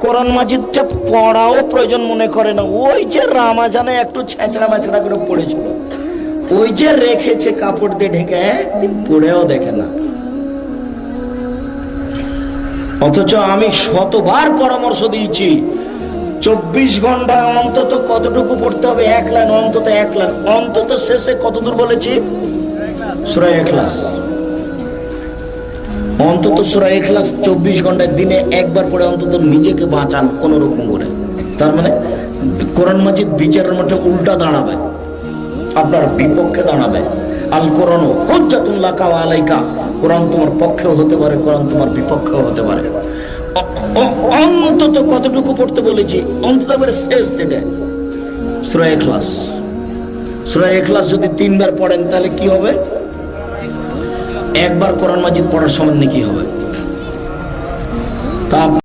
কোরআন মাজিদটা পড়াও প্রয়োজন মনে করে না। ওই যে রামাজানে একটু ছেঁচড়া মেচড়া করে পড়েছিল, ওই যে রেখেছে কাপড় দিয়ে ঢেকে, পড়েও দেখে না। অথচ আমি শতবার পরামর্শ দিয়েছি 24 ঘন্টায় অন্তত কতটুকু পড়তে হবে, 1 লাইন, অন্তত 1 লাইন, অন্তত শেষে কতদূর বলেছি, সূরা ইখলাস, অন্তত সূরা ইখলাস 24 ঘন্টায় দিনে একবার পড়ে অন্তত নিজেকে বাঁচান কোন রকম করে। তার মানে কোরআন মাজিদ বিচারের মধ্যে উল্টা দাঁড়াবে, আপনার বিপক্ষে দাঁড়াবে। আল কোরআন হুজ্জাতুন লাকা ওয়া আলাইকা, কোরআন তোমার পক্ষেও হতে পারে, কোরআন তোমার বিপক্ষেও হতে পারে। অন্তত কতটুকু পড়তে বলেছি, অন্তত শেষ যেটা সূরা ইখলাস। সূরা ইখলাস যদি 3 বার পড়েন তাহলে কি হবে, একবার কোরআন মাজিদ পড়ার সমান কি হবে। তা